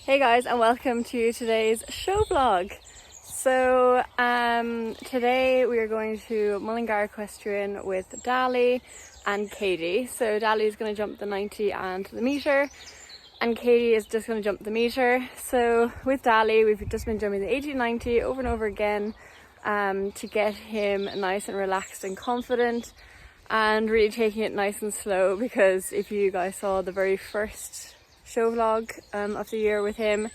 Hey guys, and welcome to today's show vlog. So today we are going to Mullingar Equestrian with Dali and KADIE. So Dali is going to jump the 90 and the metre, and KADIE is just going to jump the metre. So with Dali, we've just been jumping the 80-90 over and over again to get him nice and relaxed and confident, and really taking it nice and slow, because if you guys saw the very first show vlog of the year with him,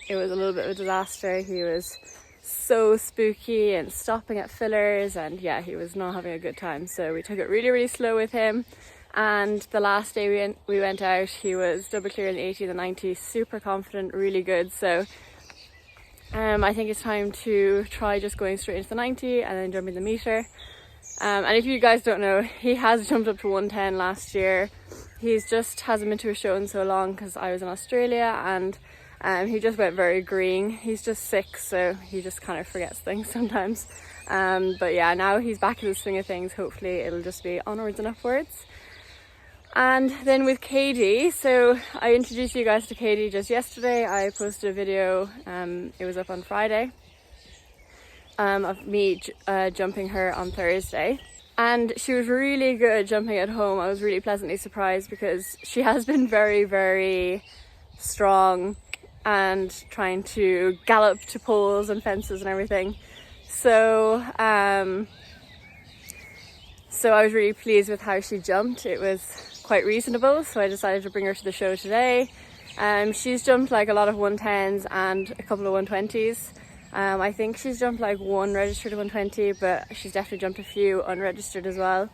it was a little bit of a disaster. He was so spooky and stopping at fillers, and yeah, he was not having a good time. So we took it really slow with him, and the last day we went out, he was double clear in the 80 and the 90, super confident, really good. So I think it's time to try just going straight into the 90 and then jumping the metre. And if you guys don't know, he has jumped up to 110 last year. He's just hasn't been to a show in so long because I was in Australia, and he just went very green. He's just 6, so he just kind of forgets things sometimes. But yeah, now he's back in the swing of things. Hopefully it'll just be onwards and upwards. And then with KADIE, so I introduced you guys to KADIE just yesterday. I posted a video, it was up on Friday, of me jumping her on Thursday. And she was really good jumping at home. I was really pleasantly surprised because she has been very strong and trying to gallop to poles and fences and everything. So I was really pleased with how she jumped. It was quite reasonable, so I decided to bring her to the show today. She's jumped like a lot of 110s and a couple of 120s. I think she's jumped like one registered 120, but she's definitely jumped a few unregistered as well.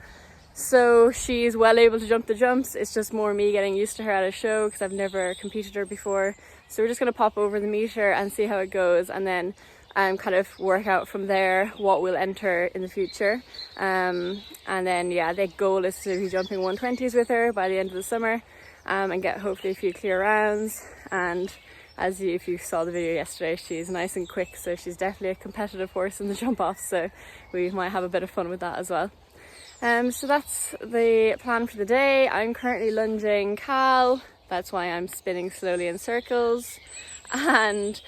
So she's well able to jump the jumps. It's just more me getting used to her at a show because I've never competed her before. So we're just going to pop over the metre and see how it goes, and then kind of work out from there what we'll enter in the future. And then yeah, the goal is to be jumping 120s with her by the end of the summer, and get hopefully a few clear rounds. And if you saw the video yesterday, she's nice and quick, so she's definitely a competitive horse in the jump off, so we might have a bit of fun with that as well. So that's the plan for the day. I'm currently lunging Khal, that's why I'm spinning slowly in circles, and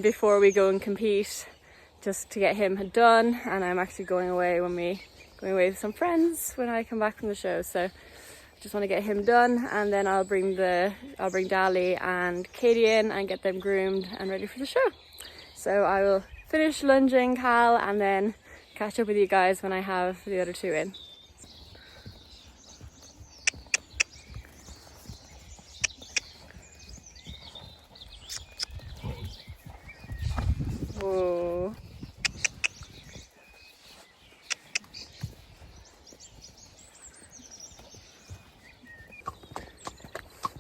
before we go and compete, just to get him done. And I'm actually going away with some friends when I come back from the show, so just want to get him done, and then I'll bring Dali and KADIE in and get them groomed and ready for the show. So I will finish lunging Khal and then catch up with you guys when I have the other two in. Whoa.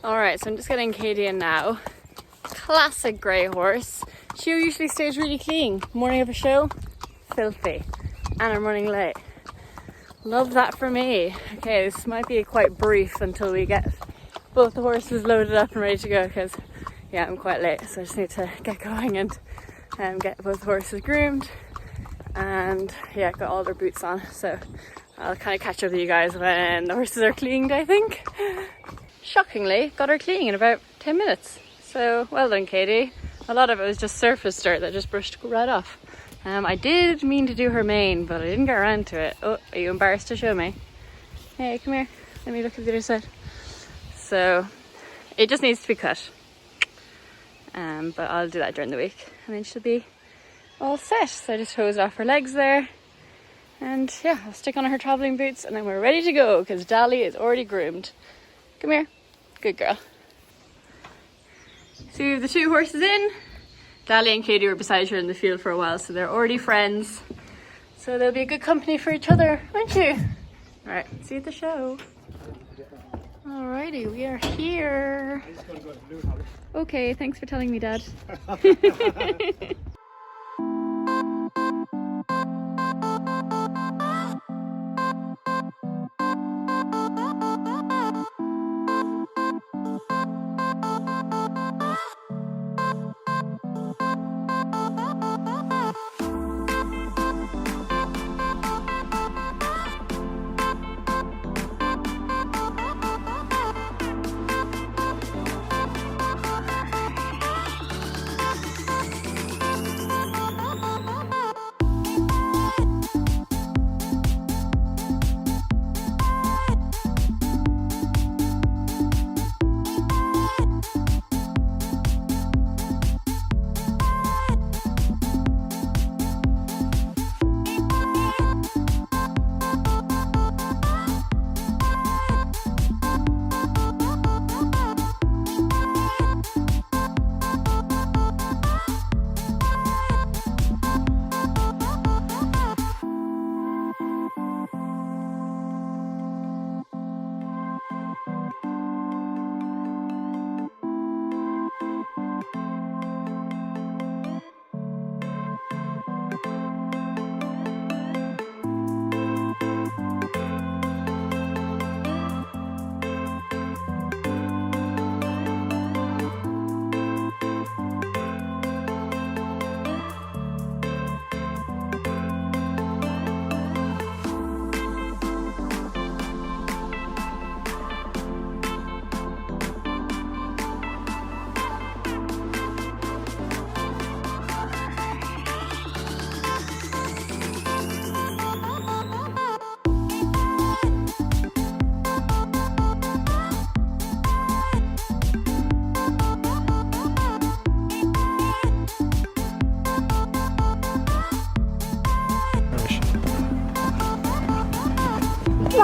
Alright, so I'm just getting KADIE in now. Classic grey horse. She usually stays really clean. Morning of a show, filthy. And I'm running late. Love that for me. Okay, this might be quite brief until we get both the horses loaded up and ready to go, because yeah, I'm quite late, so I just need to get going and get both the horses groomed and yeah, got all their boots on. So I'll kind of catch up with you guys when the horses are cleaned, I think. Shockingly, got her cleaning in about 10 minutes. So well done, KADIE. A lot of it was just surface dirt that just brushed right off. I did mean to do her mane, but I didn't get around to it. Oh, are you embarrassed to show me? Hey, come here. Let me look at the other side. So it just needs to be cut. But I'll do that during the week, and then she'll be all set. So I just hosed off her legs there. And yeah, I'll stick on her travelling boots, and then we're ready to go because Dali is already groomed. Come here. Good girl. So the two horses in. Dali and KADIE were beside her in the field for a while, so they're already friends. So they'll be a good company for each other, won't you? Alright, see you at the show. Alrighty, we are here. Okay, thanks for telling me, Dad.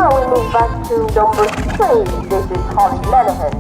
Now we move back to number 3. This is Holly Lenihan.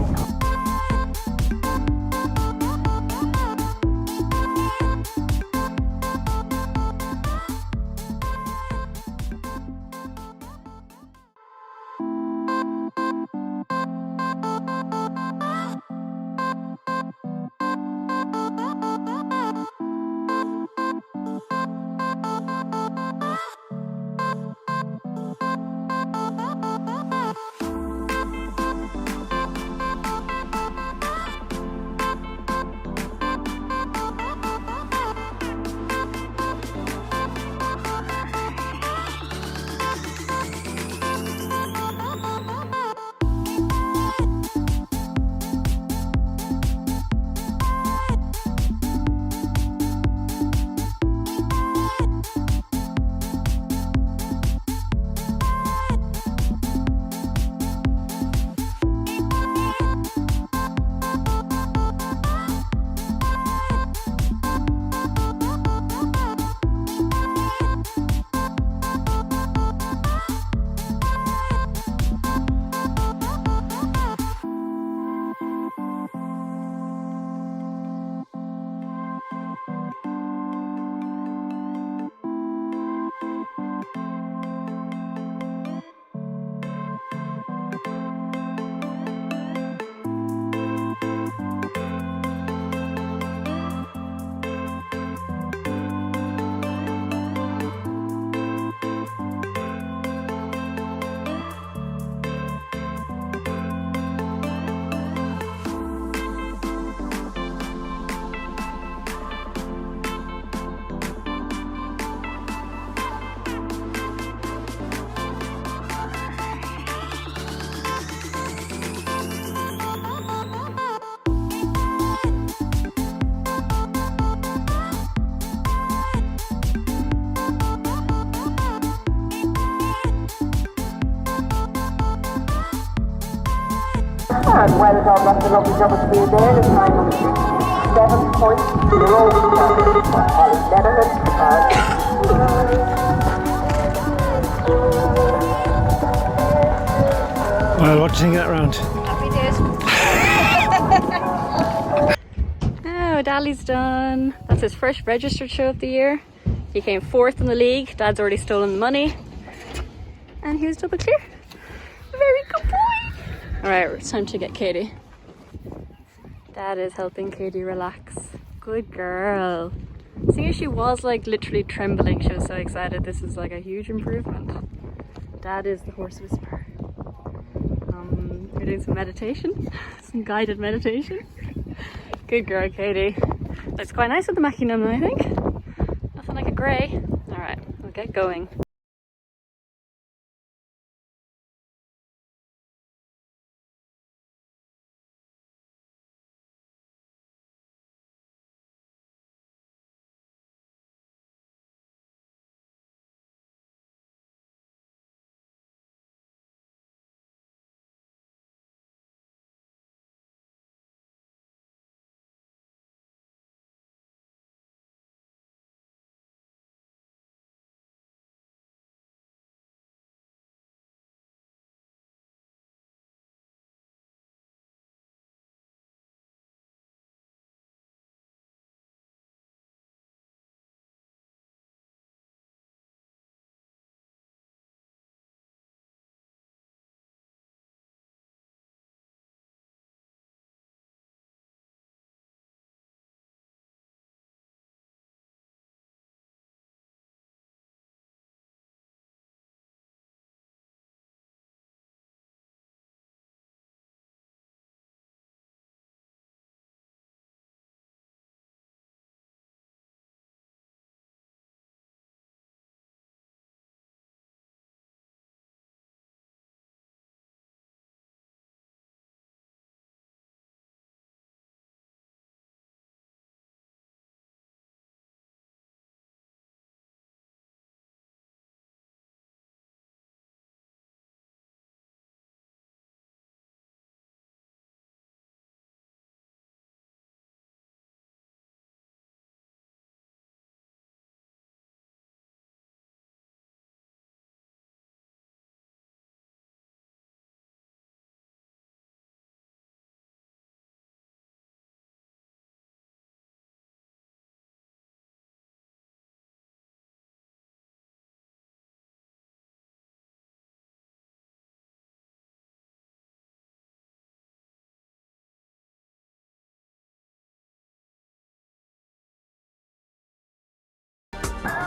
And well done, that's a lovely double speed there. The time of 7.0 for Holly Lenihan. Well, what do you think of that round? Happy days. Oh, Dali's done. That's his first registered show of the year. He came 4th in the league. Dad's already stolen the money. And he was double clear. Very good boy. Alright, it's time to get Katie. Dad is helping Katie relax. Good girl. See, she was like literally trembling. She was so excited. This is like a huge improvement. Dad is the horse whisperer. We're doing some meditation. Some guided meditation. Good girl, Katie. Looks quite nice with the machinum, I think. Nothing like a grey. Alright, we'll get going.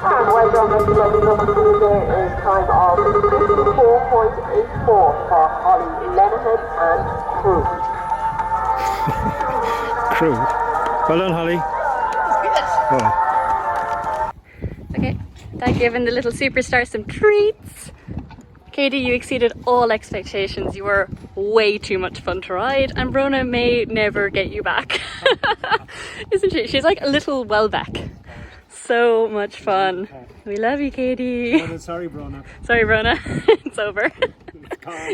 And well done, Mr. Lovely. Number 2 there is time of 54.84 for Holly Lenehan and crew. Crew. Well done, Holly. Oh. Okay, Dad giving the little superstar some treats. Katie, you exceeded all expectations. You were way too much fun to ride, and Brona may never get you back. Isn't she? She's like a little Welbeck. So much fun. We love you, Katie. Oh, sorry, Brona. Sorry, Brona. It's over.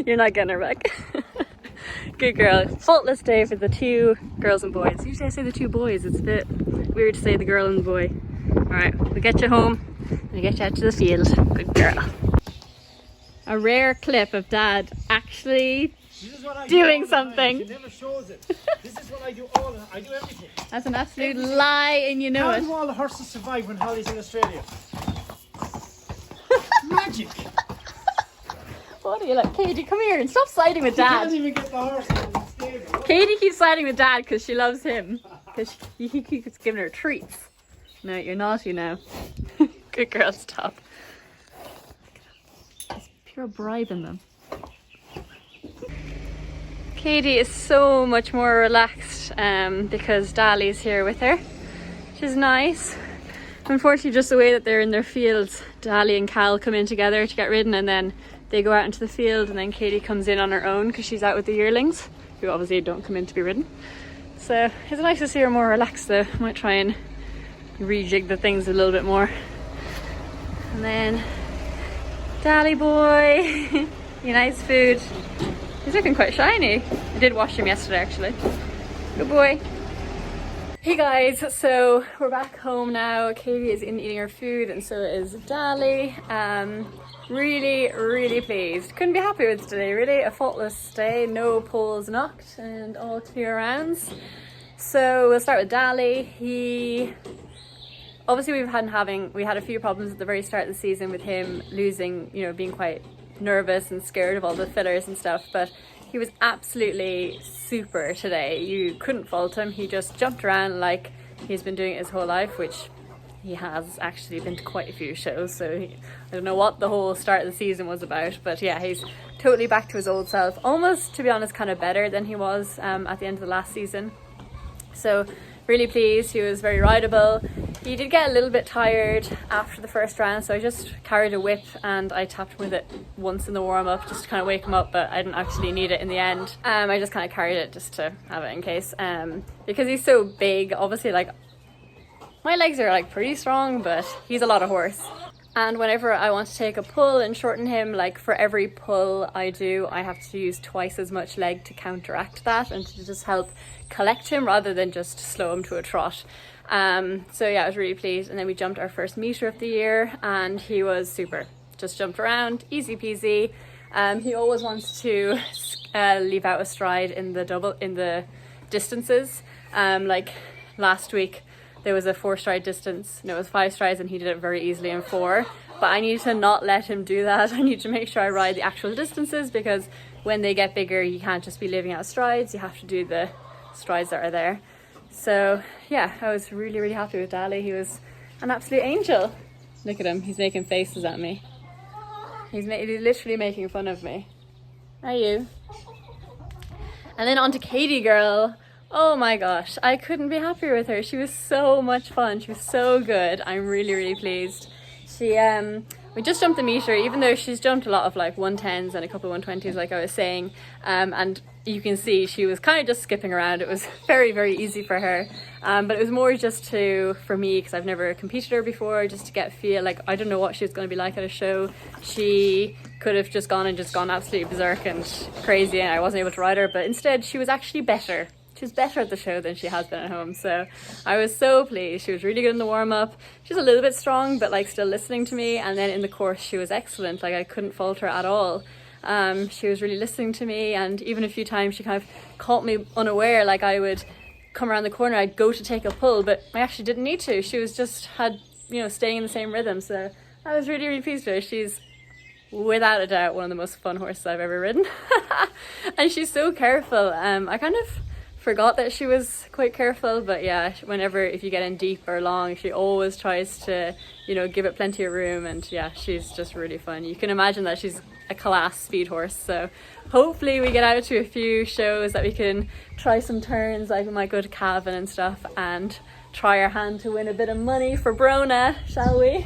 You're not getting her back. Good girl. Faultless day for the 2 girls and boys. Usually I say the 2 boys. It's a bit weird to say the girl and the boy. Alright, we'll get you home and we'll get you out to the field. Good girl. A rare clip of Dad actually doing something. He never shows it. This is what I do I do everything. That's an absolute lie and you know How it. do all the horses survive when Holly's in Australia? Magic! What are you like? Katie, come here and stop siding with She Dad. can't even get the horse in the stable. Katie keeps siding with Dad because she loves him. Because he keeps giving her treats. No, you're naughty now. Good girl, stop. It's pure bribing them. Katie is so much more relaxed because Dali's here with her, which is nice. Unfortunately, just the way that they're in their fields, Dali and Khal come in together to get ridden, and then they go out into the field, and then Katie comes in on her own because she's out with the yearlings, who obviously don't come in to be ridden. So it's nice to see her more relaxed though. I might try and rejig the things a little bit more. And then Dali boy, you nice food. He's looking quite shiny. I did wash him yesterday actually. Good boy. Hey guys, so we're back home now. Katie is in eating her food and so is Dali. Really pleased. Couldn't be happy with today, really. A faultless day, no poles knocked and all clear rounds. So we'll start with Dali. Obviously we had a few problems at the very start of the season with him losing, being quite nervous and scared of all the fillers and stuff, but he was absolutely super today. You couldn't fault him. He just jumped around like he's been doing it his whole life, which he has actually been to quite a few shows, so I don't know what the whole start of the season was about, but yeah, he's totally back to his old self, almost, to be honest, kind of better than he was at the end of the last season. So really pleased. He was very rideable. He did get a little bit tired after the first round, so I just carried a whip and I tapped with it once in the warm-up just to kind of wake him up, but I didn't actually need it in the end. I just kind of carried it just to have it in case, because he's so big. Obviously, like, my legs are like pretty strong, but he's a lot of horse. And whenever I want to take a pull and shorten him, like for every pull I do, I have to use twice as much leg to counteract that and to just help collect him rather than just slow him to a trot. So yeah, I was really pleased. And then we jumped our first meter of the year and he was super. Just jumped around, easy peasy. He always wants to leave out a stride in the distances. Like last week, there was a 4-stride distance. No, it was 5 strides and he did it very easily in 4. But I need to not let him do that. I need to make sure I ride the actual distances, because when they get bigger, you can't just be leaving out strides. You have to do the strides that are there. So yeah, I was really happy with Dali. He was an absolute angel. Look at him, he's making faces at me. He's literally making fun of me. Are you? And then on to Katie girl. Oh my gosh, I couldn't be happier with her. She was so much fun. She was so good. I'm really pleased. We just jumped the meter, even though she's jumped a lot of like 110s and a couple of 120s, like I was saying. And you can see she was kind of just skipping around. It was very easy for her. But it was more just for me, because I've never competed her before, just to get a feel. Like, I don't know what she was going to be like at a show. She could have just gone absolutely berserk and crazy, and I wasn't able to ride her. But instead, she was actually better. She was better at the show than she has been at home, so I was so pleased. She was really good in the warm-up. She was a little bit strong, but like still listening to me, and then in the course she was excellent. Like, I couldn't fault her at all. She was really listening to me, and even a few times she kind of caught me unaware. Like, I would come around the corner, I'd go to take a pull, but I actually didn't need to. She was just staying in the same rhythm, so I was really pleased with her. She's without a doubt one of the most fun horses I've ever ridden. And she's so careful. I kind of forgot that she was quite careful, but yeah, whenever, if you get in deep or long, she always tries to, you know, give it plenty of room. And yeah, she's just really fun. You can imagine that she's a class speed horse, so hopefully we get out to a few shows that we can try some turns, like we might go to Cavan and stuff and try our hand to win a bit of money for Brona, shall we?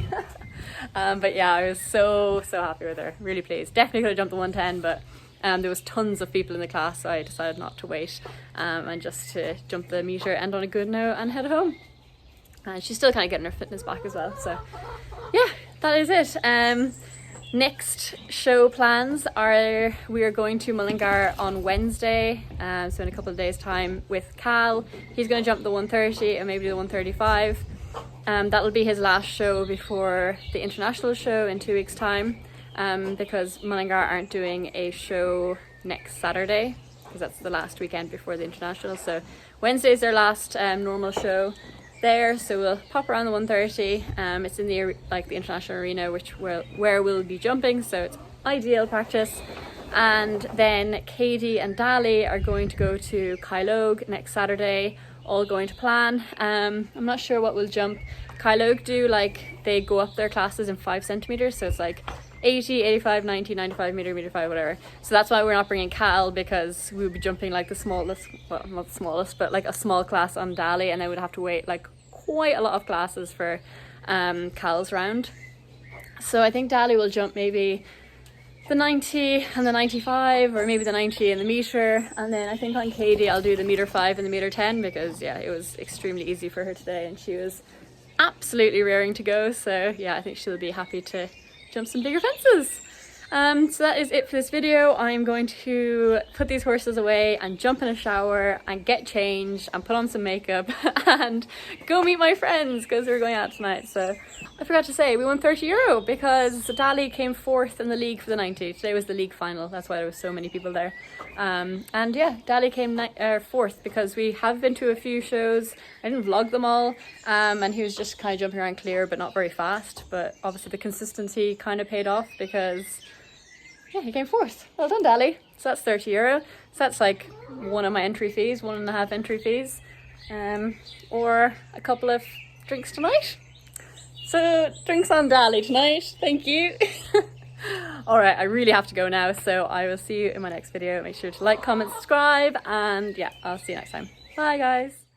But yeah, I was so happy with her, really pleased. Definitely could have jumped the 110, but there was tons of people in the class, so I decided not to wait and just to jump the meter, end on a good note and head home. And she's still kind of getting her fitness back as well, so yeah, that is it. Next show plans are, we are going to Mullingar on Wednesday, so in a couple of days time, with Khal. He's going to jump the 130 and maybe the 135. That'll be his last show before the international show in 2 weeks time, because Mullingar aren't doing a show next Saturday, because that's the last weekend before the international. So Wednesday's their last normal show there, so we'll pop around the 130. It's in the international arena, where we'll be jumping, so it's ideal practice. And then KADIE and Dali are going to go to Khal next Saturday, all going to plan. I'm not sure what we'll jump. Khal do, like, they go up their classes in 5 centimeters, so it's like 80, 85, 90, 95 meter 5, whatever. So that's why we're not bringing Khal, because we would be jumping like the smallest, well, not the smallest, but like a small class on Dali, and then we'd have to wait like quite a lot of classes for Khal's round. So I think Dali will jump maybe the 90 and the 95, or maybe the 90 and the meter, and then I think on KADIE I'll do the meter 5 and the meter 10, because yeah, it was extremely easy for her today and she was absolutely raring to go. So yeah, I think she'll be happy to jump some bigger fences. So that is it for this video. I'm going to put these horses away and jump in a shower and get changed and put on some makeup and go meet my friends, because we're going out tonight. So I forgot to say, we won €30 because Dali came 4th in the league for the 90. Today was the league final, that's why there was so many people there. And yeah, Dali came 4th because we have been to a few shows. I didn't vlog them all, and he was just kind of jumping around clear but not very fast, but obviously the consistency kind of paid off, because yeah, he came 4th. Well done, Dali. So that's €30. So that's like one of my entry fees, 1.5 entry fees, or a couple of drinks tonight. So drinks on Dali tonight, thank you. Alright, I really have to go now, so I will see you in my next video. Make sure to like, comment, subscribe, and yeah, I'll see you next time. Bye guys.